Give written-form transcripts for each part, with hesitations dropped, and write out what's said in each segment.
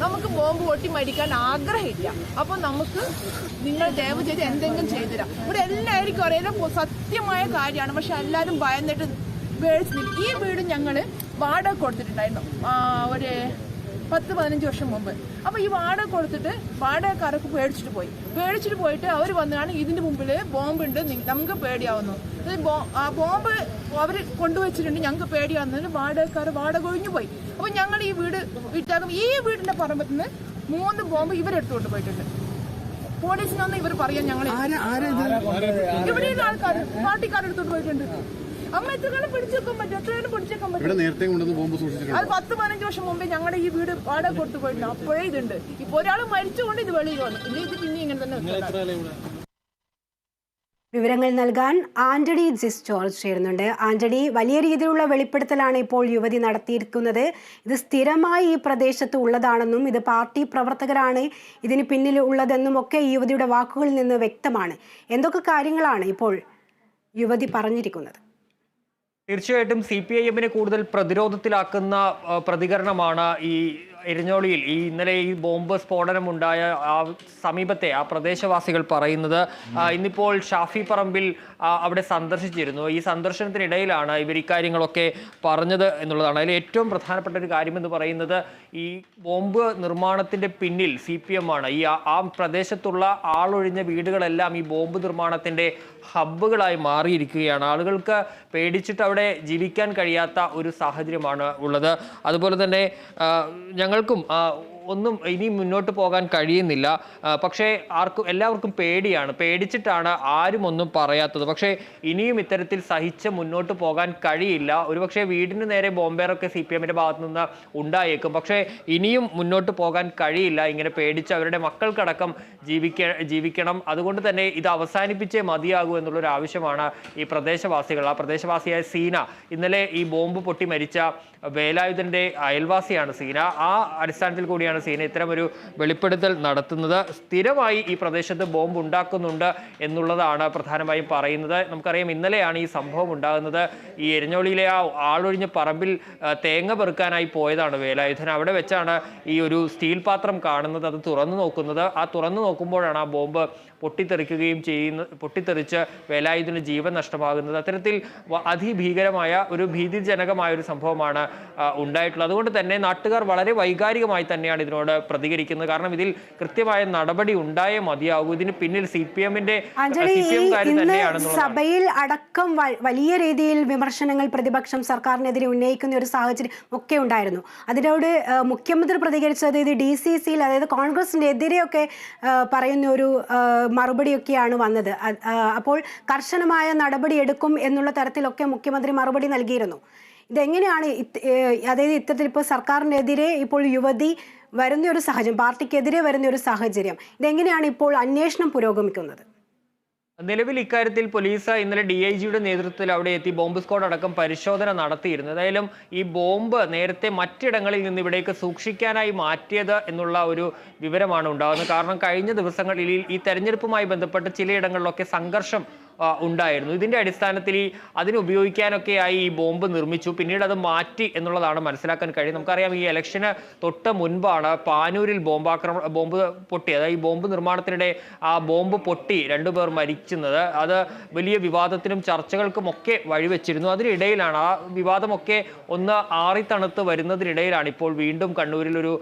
നമുക്ക് ബോംബ് പൊട്ടി മരിക്കാൻ ആഗ്രഹമില്ല. അപ്പോൾ നമുക്ക് നിങ്ങൾ ദയവ് ചെയ്ത് എന്തെങ്കിലും ചെയ്തുതരാം. ഇവിടെ എല്ലാവർക്കും അറിയാം സത്യമായ കാര്യമാണ്. പക്ഷെ എല്ലാവരും ഭയന്നിട്ട് ഈ വീട് ഞങ്ങൾ വാടക കൊടുത്തിട്ടുണ്ടായിരുന്നു ഒരു 10-15 വർഷം മുമ്പ്. അപ്പോൾ ഈ വാടക കൊടുത്തിട്ട് വാടകക്കാരൊക്കെ പേടിച്ചിട്ട് പോയിട്ട് അവർ വന്നാണ് ഇതിൻ്റെ മുമ്പിൽ ബോംബുണ്ട്, നമുക്ക് പേടിയാവുന്നു. ആ ബോംബ് അവർ കൊണ്ടുവച്ചിട്ടുണ്ട്, ഞങ്ങൾക്ക് പേടിയാവുന്നതിന് വാടക ഒഴിഞ്ഞു പോയി. അപ്പോൾ ഞങ്ങൾ ഈ വീട് വിറ്റാകും. ഈ വീടിന്റെ പറമ്പത്തിൽ നിന്ന് 3 ബോംബ് ഇവരെടുത്തുകൊണ്ട് പോയിട്ടുണ്ട്. പോലീസിനൊന്നും ഇവർ പറയാൻ ഞങ്ങൾ ഇവിടെയുള്ള ആൾക്കാർ പാർട്ടിക്കാരെടുത്തോണ്ട് പോയിട്ടുണ്ട്. അമ്മ എത്ര കാലം പിടിച്ചേക്കാൻ പറ്റും? എത്രയാണ് പിടിച്ചേക്കാൻ പറ്റും? അത് 10-15 വർഷം മുമ്പേ ഞങ്ങളുടെ ഈ വീട് വാടക കൊടുത്തു പോയിട്ടുണ്ട്. അപ്പോഴേ ഇതുണ്ട്. ഇപ്പൊ ഒരാൾ മരിച്ചുകൊണ്ട് ഇത് വെളിയിൽ വന്നു. ഇല്ല, ഇത് പിന്നെ ഇങ്ങനെ തന്നെ. വിവരങ്ങൾ നൽകാൻ ആന്റണി ജിസ് ജോർജ് ചേരുന്നുണ്ട്. ആന്റണി, വലിയ രീതിയിലുള്ള വെളിപ്പെടുത്തലാണ് ഇപ്പോൾ യുവതി നടത്തിയിരിക്കുന്നത്. ഇത് സ്ഥിരമായി ഈ പ്രദേശത്ത് ഉള്ളതാണെന്നും ഇത് പാർട്ടി പ്രവർത്തകരാണ് ഇതിന് പിന്നിൽ ഉള്ളതെന്നും ഒക്കെ ഈ യുവതിയുടെ വാക്കുകളിൽ നിന്ന് വ്യക്തമാണ്. എന്തൊക്കെ കാര്യങ്ങളാണ് ഇപ്പോൾ യുവതി പറഞ്ഞിരിക്കുന്നത്? തീർച്ചയായിട്ടും CPIM-നെ കൂടുതൽ പ്രതിരോധത്തിലാക്കുന്ന പ്രതികരണമാണ് ഈ എരഞ്ഞോളിയിൽ ഇന്നലെ ഈ ബോംബ് സ്ഫോടനമുണ്ടായ സമീപത്തെ ആ പ്രദേശവാസികൾ പറയുന്നത്. ഇന്നിപ്പോൾ ഷാഫി പറമ്പിൽ അവിടെ സന്ദർശിച്ചിരുന്നു. ഈ സന്ദർശനത്തിനിടയിലാണ് ഇവർ ഇക്കാര്യങ്ങളൊക്കെ പറഞ്ഞത് എന്നുള്ളതാണ്. അതിൽ ഏറ്റവും പ്രധാനപ്പെട്ട ഒരു കാര്യമെന്ന് പറയുന്നത് ഈ ബോംബ് നിർമ്മാണത്തിൻ്റെ പിന്നിൽ CPM ആണ്. ആ പ്രദേശത്തുള്ള ആളൊഴിഞ്ഞ വീടുകളെല്ലാം ഈ ബോംബ് നിർമ്മാണത്തിൻ്റെ ഹബ്ബുകളായി മാറിയിരിക്കുകയാണ്. ആളുകൾക്ക് പേടിച്ചിട്ട് അവിടെ ജീവിക്കാൻ കഴിയാത്ത ഒരു സാഹചര്യമാണ് ഉള്ളത്. അതുപോലെ തന്നെ ഞങ്ങൾക്കും ഒന്നും ഇനി മുന്നോട്ട് പോകാൻ കഴിയുന്നില്ല. പക്ഷേ എല്ലാവർക്കും പേടിച്ചിട്ടാണ് ആരും ഒന്നും പറയാത്തത്. പക്ഷേ ഇനിയും ഇത്തരത്തിൽ സഹിച്ച് മുന്നോട്ട് പോകാൻ കഴിയില്ല. ഒരുപക്ഷെ വീടിന് നേരെ ബോംബേറൊക്കെ CPM-ന്റെ ഭാഗത്തു നിന്ന് ഉണ്ടായേക്കും. പക്ഷേ ഇനിയും മുന്നോട്ട് പോകാൻ കഴിയില്ല. ഇങ്ങനെ പേടിച്ച് അവരുടെ മക്കൾക്കടക്കം ജീവിക്കണം. അതുകൊണ്ട് തന്നെ ഇത് അവസാനിപ്പിച്ചേ മതിയാകൂ എന്നുള്ളൊരു ആവശ്യമാണ് ഈ പ്രദേശവാസിയായ സീന. ഇന്നലെ ഈ ബോംബ് പൊട്ടി മരിച്ച വേലായുധന്റെ അയൽവാസിയാണ് സീന. ആ അടിസ്ഥാനത്തിൽ കൂടിയാണ് സീന ഇത്തരമൊരു വെളിപ്പെടുത്തൽ നടത്തുന്നത്. സ്ഥിരമായി ഈ പ്രദേശത്ത് ബോംബ് ഉണ്ടാക്കുന്നുണ്ട് എന്നുള്ളതാണ് പ്രധാനമായും പറയുന്നത്. നമുക്കറിയാം ഇന്നലെയാണ് ഈ സംഭവം ഉണ്ടാകുന്നത്. ഈ എരഞ്ഞോളിയിലെ ആ ആളൊഴിഞ്ഞ പറമ്പിൽ തേങ്ങ പെറുക്കാനായി പോയതാണ് വേലായുധൻ. അവിടെ വെച്ചാണ് ഈ ഒരു സ്റ്റീൽ പാത്രം കാണുന്നത്. അത് തുറന്നു നോക്കുന്നത്. ആ തുറന്നു നോക്കുമ്പോഴാണ് ആ ബോംബ് പൊട്ടിത്തെറിച്ച് വേലായുധന് ജീവൻ നഷ്ടമാകുന്നത്. അത്തരത്തിൽ അതിഭീകരമായ ഭീതിജനകമായ ഒരു സംഭവമാണ് ഉണ്ടായിട്ടുള്ളത്. അതുകൊണ്ട് തന്നെ നാട്ടുകാർ വളരെ വൈകാരികമായി തന്നെയാണ് ഇതിനോട് പ്രതികരിക്കുന്നത്. കാരണം ഇതിൽ കൃത്യമായ നടപടി ഉണ്ടായേ മതിയാകൂ. ഇതിന് പിന്നിൽ CPM തന്നെയാണെന്നുള്ളത്. സഭയിൽ അടക്കം വലിയ രീതിയിൽ വിമർശനങ്ങൾ പ്രതിപക്ഷം സർക്കാരിനെതിരെ ഉന്നയിക്കുന്ന ഒരു സാഹചര്യം ഒക്കെ ഉണ്ടായിരുന്നു. അതിനോട് മുഖ്യമന്ത്രി പ്രതികരിച്ചത് ഇത് DCC-യിൽ, അതായത് കോൺഗ്രസിനെതിരെയൊക്കെ പറയുന്ന ഒരു മറുപടിയൊക്കെയാണ് വന്നത്. അപ്പോൾ കർശനമായ നടപടി എടുക്കും എന്നുള്ള തരത്തിലൊക്കെ മുഖ്യമന്ത്രി മറുപടി നൽകിയിരുന്നു. ഇതെങ്ങനെയാണ് അതായത് ഇത്തരത്തിൽ ഇപ്പോൾ സർക്കാരിനെതിരെ ഇപ്പോൾ യുവതി വരുന്ന ഒരു സാഹചര്യം, പാർട്ടിക്കെതിരെ വരുന്ന ഒരു സാഹചര്യം, ഇതെങ്ങനെയാണ് ഇപ്പോൾ അന്വേഷണം പുരോഗമിക്കുന്നത്? നിലവിൽ ഇക്കാര്യത്തിൽ പോലീസ് ഇന്നലെ DIG-യുടെ നേതൃത്വത്തിൽ അവിടെ എത്തി ബോംബ് സ്ക്വാഡ് അടക്കം പരിശോധന നടത്തിയിരുന്നു. ഏതായാലും ഈ ബോംബ് നേരത്തെ മറ്റിടങ്ങളിൽ നിന്ന് ഇവിടേക്ക് സൂക്ഷിക്കാനായി മാറ്റിയത് എന്നുള്ള ഒരു വിവരമാണ് ഉണ്ടാകുന്നത്. കാരണം കഴിഞ്ഞ ദിവസങ്ങളിൽ ഈ തെരഞ്ഞെടുപ്പുമായി ബന്ധപ്പെട്ട് ചിലയിടങ്ങളിലൊക്കെ സംഘർഷം ഉണ്ടായിരുന്നു. ഇതിന്റെ അടിസ്ഥാനത്തിൽ അതിന് ഉപയോഗിക്കാനൊക്കെയായി ഈ ബോംബ് നിർമ്മിച്ചു. പിന്നീട് അത് മാറ്റി എന്നുള്ളതാണ് മനസ്സിലാക്കാൻ കഴിയും. നമുക്കറിയാം ഈ ഇലക്ഷന് തൊട്ട് മുൻപാണ് പാനൂരിൽ ബോംബ് പൊട്ടി, അതായത് ഈ ബോംബ് നിർമ്മാണത്തിനിടെ ആ ബോംബ് പൊട്ടി 2 പേർ മരിക്കുന്നത്. അത് വലിയ വിവാദത്തിനും ചർച്ചകൾക്കും ഒക്കെ വഴിവെച്ചിരുന്നു. അതിനിടയിലാണ് ആ വിവാദമൊക്കെ ഒന്ന് ആറിത്തണുത്ത് വരുന്നതിനിടയിലാണ് ഇപ്പോൾ വീണ്ടും കണ്ണൂരിൽ ഒരു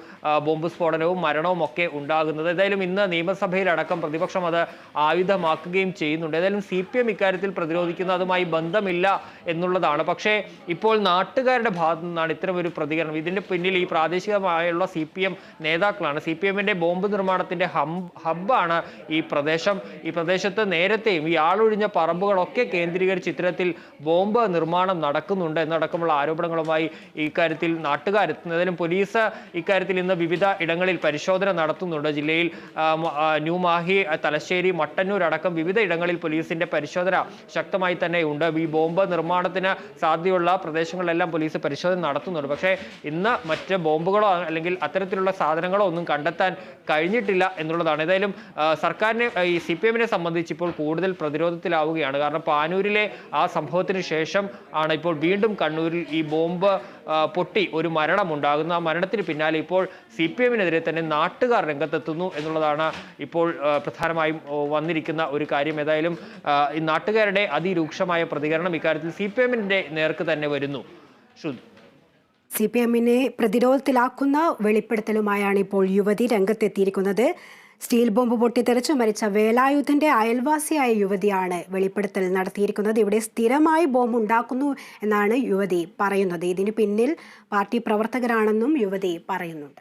ബോംബ് സ്ഫോടനവും മരണവും ഒക്കെ ഉണ്ടാകുന്നത്. ഏതായാലും ഇന്ന് നിയമസഭയിലടക്കം പ്രതിപക്ഷം അത് ആയുധമാക്കുകയും ചെയ്യുന്നുണ്ട്. ഏതായാലും CPM ഇക്കാര്യത്തിൽ പ്രതിരോധിക്കുന്നത് അതുമായി ബന്ധമില്ല എന്നുള്ളതാണ്. പക്ഷേ ഇപ്പോൾ നാട്ടുകാരുടെ ഭാഗത്തു നിന്നാണ് ഇത്തരം ഒരു പ്രതികരണം. ഇതിന്റെ പിന്നിൽ ഈ പ്രാദേശികമായുള്ള CPM നേതാക്കളാണ്. CPM-ന്റെ ബോംബ് നിർമ്മാണത്തിന്റെ ഹബ്ബാണ് ഈ പ്രദേശം. ഈ പ്രദേശത്ത് നേരത്തെയും ഈ ആളൊഴിഞ്ഞ പറമ്പുകളൊക്കെ കേന്ദ്രീകരിച്ച് ഇത്തരത്തിൽ ബോംബ് നിർമ്മാണം നടക്കുന്നുണ്ട് എന്നടക്കമുള്ള ആരോപണങ്ങളുമായി ഇക്കാര്യത്തിൽ നാട്ടുകാരെത്തുന്നതിലും പോലീസ് ഇക്കാര്യത്തിൽ ഇന്ന് വിവിധ ഇടങ്ങളിൽ പരിശോധന നടത്തുന്നുണ്ട്. ജില്ലയിൽ ന്യൂ മാഹി, തലശ്ശേരി, മട്ടന്നൂർ അടക്കം വിവിധ ഇടങ്ങളിൽ പോലീസിന്റെ പരിശോധന ശക്തമായി തന്നെ ഉണ്ട്. ഈ ബോംബ് നിർമ്മാണത്തിന് സാധ്യതയുള്ള പ്രദേശങ്ങളിലെല്ലാം പോലീസ് പരിശോധന നടത്തുന്നുണ്ട്. പക്ഷേ ഇന്ന് മറ്റ് ബോംബുകളോ അല്ലെങ്കിൽ അത്തരത്തിലുള്ള സാധനങ്ങളോ ഒന്നും കണ്ടെത്താൻ കഴിഞ്ഞിട്ടില്ല എന്നുള്ളതാണ്. ഏതായാലും സർക്കാരിനെ ഈ CPM-നെ സംബന്ധിച്ച് ഇപ്പോൾ കൂടുതൽ പ്രതിരോധത്തിലാവുകയാണ്. കാരണം പാനൂരിലെ ആ സംഭവത്തിന് ശേഷം ആണ് ഇപ്പോൾ വീണ്ടും കണ്ണൂരിൽ ഈ ബോംബ് പൊട്ടി ഒരു മരണമുണ്ടാകുന്നു. ആ മരണത്തിന് പിന്നാലെ ഇപ്പോൾ CPM-നെതിരെ തന്നെ നാട്ടുകാർ രംഗത്തെത്തുന്നു എന്നുള്ളതാണ് ഇപ്പോൾ പ്രധാനമായും വന്നിരിക്കുന്ന ഒരു കാര്യം. ഏതായാലും ഈ നാട്ടുകാരുടെ അതിരൂക്ഷമായ പ്രതികരണം ഇക്കാര്യത്തിൽ CPM-ന്റെ നേർക്ക് തന്നെ വരുന്നു. ശ്രുതി, CPM-നെ പ്രതിരോധത്തിലാക്കുന്ന വെളിപ്പെടുത്തലുമായാണ് ഇപ്പോൾ യുവതി രംഗത്തെത്തിയിരിക്കുന്നത്. സ്റ്റീൽ ബോംബ് പൊട്ടിത്തെറിച്ചു മരിച്ച വേലായുധന്റെ അയൽവാസിയായ യുവതിയാണ് വെളിപ്പെടുത്തൽ നടത്തിയിരിക്കുന്നത്. ഇവിടെ സ്ഥിരമായി ബോംബ് ഉണ്ടാക്കുന്നു എന്നാണ് യുവതി പറയുന്നത്. ഇതിന് പിന്നിൽ പാർട്ടി പ്രവർത്തകരാണെന്നും യുവതി പറയുന്നുണ്ട്.